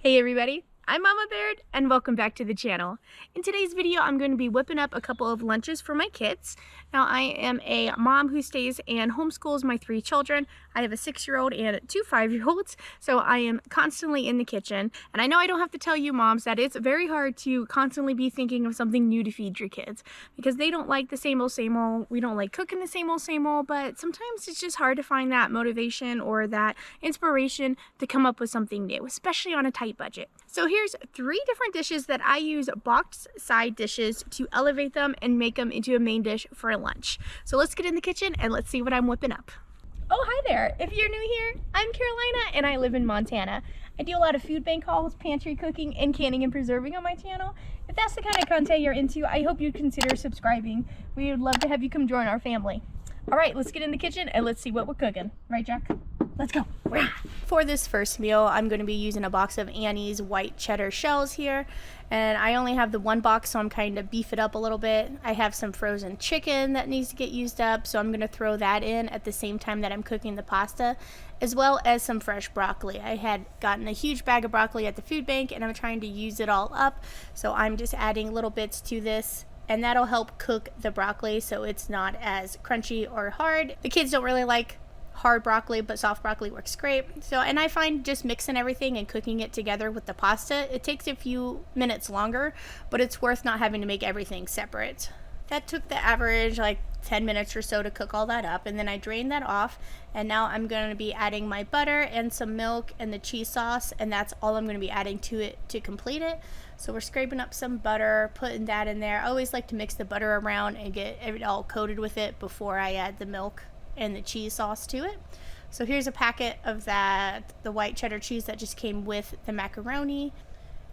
Hey everybody, I'm Mama Baird and welcome back to the channel. In today's video, I'm going to be whipping up a couple of lunches for my kids. Now, I am a mom who stays and homeschools my 3 children. I have a 6-year-old and 2 5-year-olds, so I am constantly in the kitchen. And I know I don't have to tell you moms that it's very hard to constantly be thinking of something new to feed your kids because they don't like the same old. We don't like cooking the same old, but sometimes it's just hard to find that motivation or that inspiration to come up with something new, especially on a tight budget. So here's 3 different dishes that I use boxed side dishes to elevate them and make them into a main dish for lunch. So let's get in the kitchen and let's see what I'm whipping up. Oh, hi there. If you're new here, I'm Carolina and I live in Montana. I do a lot of food bank hauls, pantry cooking, and canning and preserving on my channel. If that's the kind of content you're into, I hope you'd consider subscribing. We would love to have you come join our family. All right, let's get in the kitchen and let's see what we're cooking. Right, Jack? Let's go. For this first meal, I'm going to be using a box of Annie's white cheddar shells here. And I only have the 1 box, so I'm kind of beef it up a little bit. I have some frozen chicken that needs to get used up, so I'm going to throw that in at the same time that I'm cooking the pasta, as well as some fresh broccoli. I had gotten a huge bag of broccoli at the food bank, and I'm trying to use it all up, so I'm just adding little bits to this. And that'll help cook the broccoli so it's not as crunchy or hard. The kids don't really like hard broccoli, but soft broccoli works great. So, and I find just mixing everything and cooking it together with the pasta, it takes a few minutes longer, but it's worth not having to make everything separate. That took the average like 10 minutes or so to cook all that up, and then I drained that off, and now I'm going to be adding my butter and some milk and the cheese sauce, and that's all I'm going to be adding to it to complete it. So we're scraping up some butter, putting that in there. I always like to mix the butter around and get it all coated with it before I add the milk and the cheese sauce to it. So here's a packet of that, the white cheddar cheese that just came with the macaroni.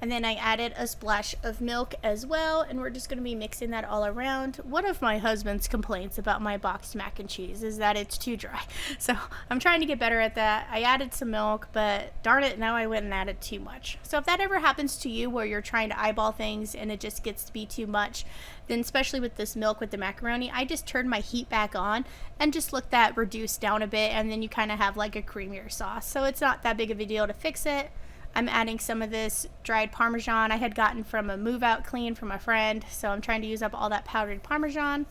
And then I added a splash of milk as well, and we're just going to be mixing that all around. One of my husband's complaints about my boxed mac and cheese is that it's too dry. So I'm trying to get better at that. I added some milk, but darn it, now I went and added too much. So if that ever happens to you where you're trying to eyeball things and it just gets to be too much, then especially with this milk with the macaroni, I just turned my heat back on and just let that reduce down a bit, and then you kind of have like a creamier sauce. So it's not that big of a deal to fix it. I'm adding some of this dried Parmesan I had gotten from a move out clean from a friend, so I'm trying to use up all that powdered Parmesan,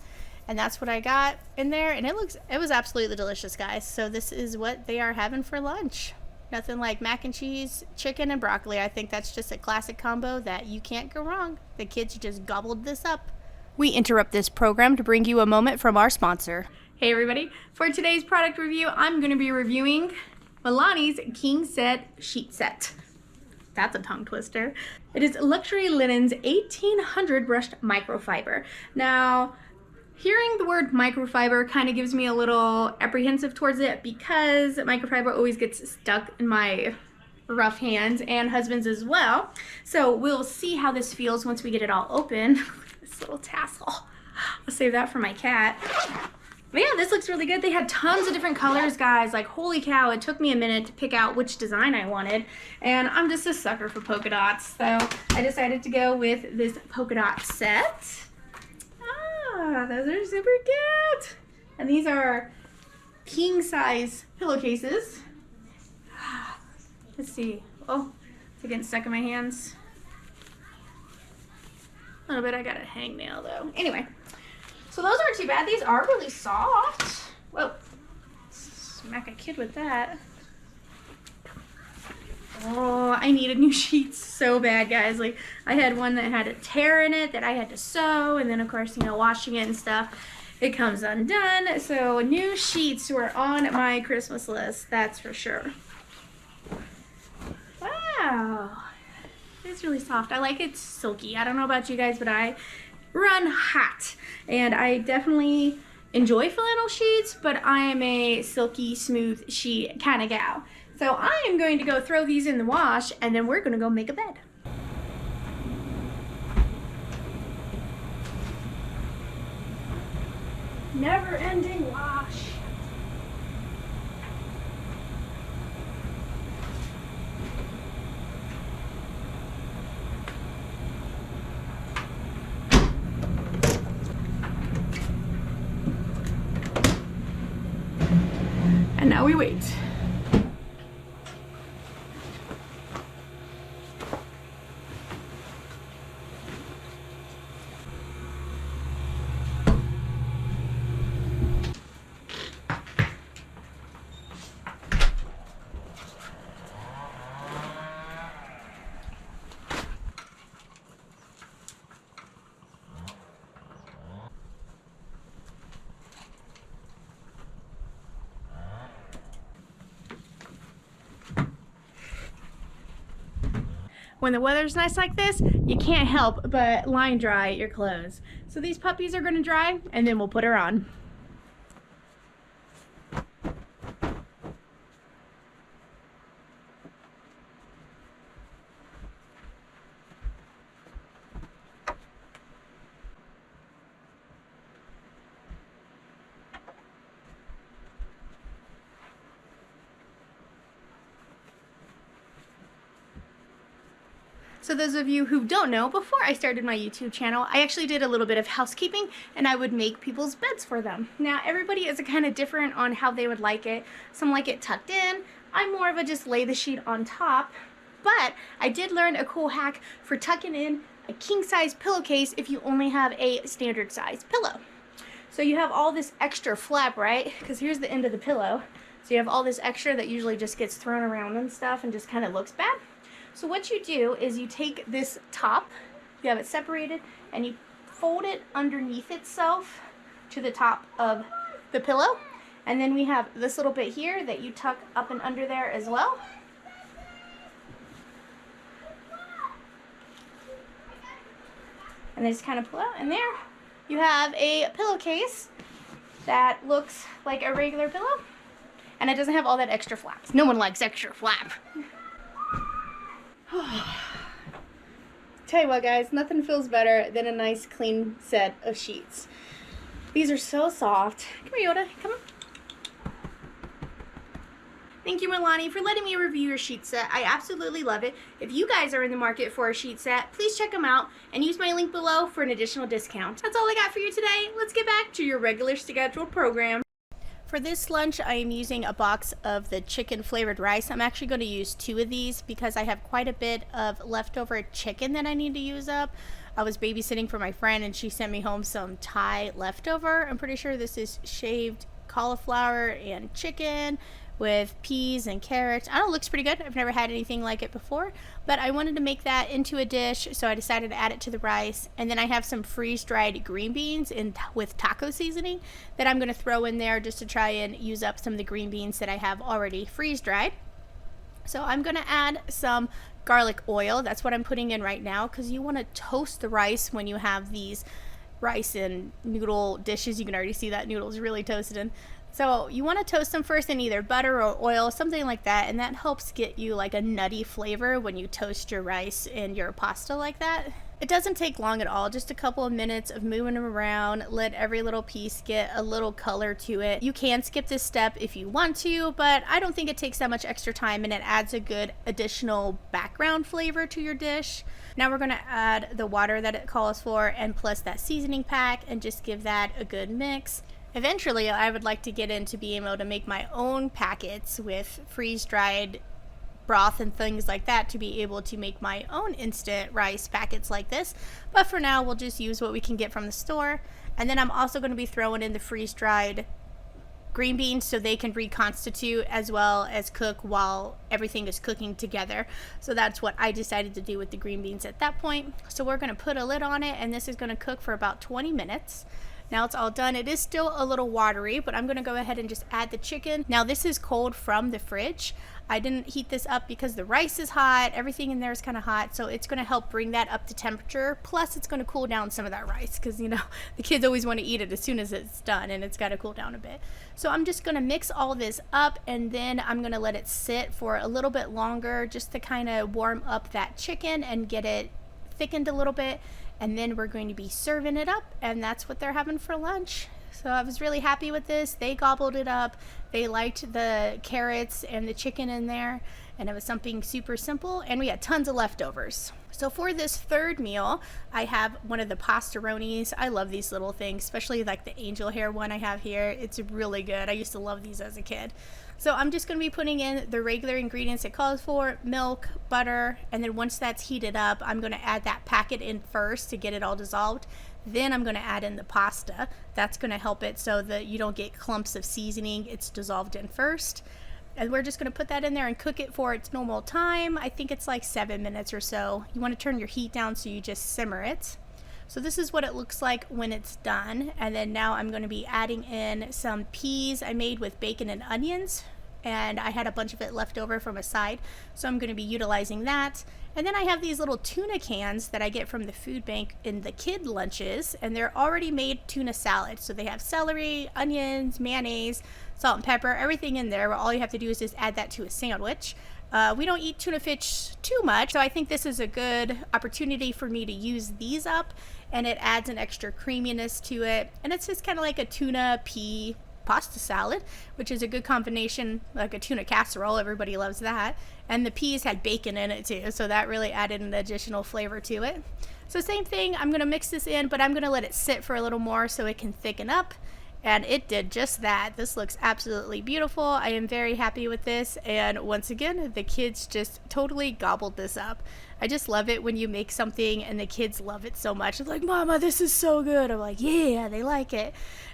and that's what I got in there, and it was absolutely delicious, guys. So this is what they are having for lunch. Nothing like mac and cheese, chicken, and broccoli. I think that's just a classic combo that you can't go wrong. The kids just gobbled this up. We interrupt this program to bring you a moment from our sponsor. Hey everybody, for today's product review, I'm going to be reviewing Milani's King Set Sheet Set. That's a tongue twister. It is Luxury Linen's 1800 brushed microfiber. Now, hearing the word microfiber kind of gives me a little apprehensive towards it because microfiber always gets stuck in my rough hands and husband's as well. So we'll see how this feels once we get it all open. This little tassel. I'll save that for my cat. But yeah, this looks really good. They had tons of different colors, guys. Like, holy cow, it took me a minute to pick out which design I wanted. And I'm just a sucker for polka dots. So I decided to go with this polka dot set. Ah, those are super cute. And these are king size pillowcases. Let's see. Oh, it's getting stuck in my hands. A little bit. I got a hangnail though. Anyway. So those aren't too bad. These are really soft. Whoa. Smack a kid with that. Oh, I needed new sheets so bad, guys. Like, I had one that had a tear in it that I had to sew, and then of course, you know, washing it and stuff, it comes undone. So new sheets were on my Christmas list, that's for sure. Wow. It's really soft. I like it silky. I don't know about you guys, but I run hot, and I definitely enjoy flannel sheets, but I am a silky smooth sheet kind of gal. So I am going to go throw these in the wash, and then we're going to go make a bed. Never ending wash. And now we wait. when the weather's nice like this, you can't help but line dry your clothes. So these puppies are gonna dry and then we'll put her on. So those of you who don't know, before I started my YouTube channel, I actually did a little bit of housekeeping and I would make people's beds for them. Now everybody is kind of different on how they would like it. Some like it tucked in. I'm more of a just lay the sheet on top. But I did learn a cool hack for tucking in a king size pillowcase if you only have a standard size pillow. So you have all this extra flap, right? Because here's the end of the pillow. So you have all this extra that usually just gets thrown around and stuff and just kind of looks bad. So what you do is you take this top, you have it separated, and you fold it underneath itself to the top of the pillow. And then we have this little bit here that you tuck up and under there as well. And then just kind of pull out, and there you have a pillowcase that looks like a regular pillow. And it doesn't have all that extra flaps. No one likes extra flap. Tell you what, guys, nothing feels better than a nice clean set of sheets. These are so soft. Come here, Yoda. Come on. Thank you, Milani, for letting me review your sheet set. I absolutely love it. If you guys are in the market for a sheet set, please check them out and use my link below for an additional discount. That's all I got for you today. Let's get back to your regular scheduled program. For this lunch, I am using a box of the chicken flavored rice. I'm actually going to use 2 of these because I have quite a bit of leftover chicken that I need to use up. I was babysitting for my friend and she sent me home some Thai leftover. I'm pretty sure this is shaved cauliflower and chicken with peas and carrots. I don't know, it looks pretty good. I've never had anything like it before, but I wanted to make that into a dish, so I decided to add it to the rice. And then I have some freeze-dried green beans with taco seasoning that I'm going to throw in there just to try and use up some of the green beans that I have already freeze-dried. So I'm going to add some garlic oil. That's what I'm putting in right now, because you want to toast the rice when you have these rice and noodle dishes. You can already see that noodle is really toasted in. So you want to toast them first in either butter or oil, something like that, and that helps get you like a nutty flavor when you toast your rice and your pasta like that. It doesn't take long at all, just a couple of minutes of moving them around, let every little piece get a little color to it. You can skip this step if you want to, but I don't think it takes that much extra time and it adds a good additional background flavor to your dish. Now we're going to add the water that it calls for and plus that seasoning pack and just give that a good mix. Eventually, I would like to get into being able to make my own packets with freeze-dried broth and things like that to be able to make my own instant rice packets like this. But for now, we'll just use what we can get from the store. And then I'm also going to be throwing in the freeze-dried green beans so they can reconstitute as well as cook while everything is cooking together. So that's what I decided to do with the green beans at that point. So we're going to put a lid on it and this is going to cook for about 20 minutes. Now it's all done. It is still a little watery, but I'm going to go ahead and just add the chicken. Now this is cold from the fridge. I didn't heat this up because the rice is hot. Everything in there is kind of hot, so it's going to help bring that up to temperature. Plus it's going to cool down some of that rice because, you know, the kids always want to eat it as soon as it's done and it's got to cool down a bit. So I'm just going to mix all this up and then I'm going to let it sit for a little bit longer just to kind of warm up that chicken and get it thickened a little bit. And then we're going to be serving it up, and that's what they're having for lunch. So I was really happy with this. They gobbled it up. They liked the carrots and the chicken in there, and it was something super simple, and we had tons of leftovers. So for this third meal, I have one of the pastaronis. I love these little things, especially like the angel hair one I have here. It's really good. I used to love these as a kid. So I'm just going to be putting in the regular ingredients it calls for, milk, butter, and then once that's heated up, I'm going to add that packet in first to get it all dissolved. Then I'm going to add in the pasta. That's going to help it so that you don't get clumps of seasoning. It's dissolved in first. And we're just going to put that in there and cook it for its normal time. I think it's like 7 minutes or so. You want to turn your heat down so you just simmer it. So this is what it looks like when it's done. And then now I'm going to be adding in some peas I made with bacon and onions. and I had a bunch of it left over from a side, so I'm going to be utilizing that. And then I have these little tuna cans that I get from the food bank in the kid lunches, and they're already made tuna salad. So they have celery, onions, mayonnaise, salt and pepper, everything in there. All you have to do is just add that to a sandwich. We don't eat tuna fish too much, so I think this is a good opportunity for me to use these up, and it adds an extra creaminess to it. And it's just kind of like a tuna pea pasta salad, which is a good combination, like a tuna casserole. Everybody loves that. And the peas had bacon in it too, so that really added an additional flavor to it. So same thing, I'm gonna mix this in, but I'm gonna let it sit for a little more so it can thicken up. And it did just that. This looks absolutely beautiful. I am very happy with this. And once again, the kids just totally gobbled this up. I just love it when you make something and the kids love it so much. It's like, Mama, this is so good. I'm like, yeah, they like it.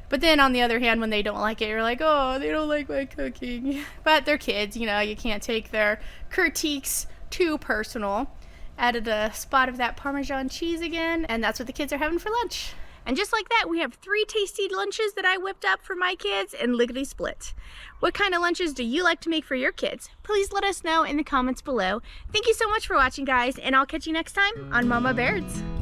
But then on the other hand, when they don't like it, you're like, oh, they don't like my cooking. But they're kids, you know, you can't take their critiques too personal. Added a spot of that Parmesan cheese again, and that's what the kids are having for lunch. And just like that, we have 3 tasty lunches that I whipped up for my kids and lickety split. What kind of lunches do you like to make for your kids? Please let us know in the comments below. Thank you so much for watching, guys, and I'll catch you next time on Mama Baird's.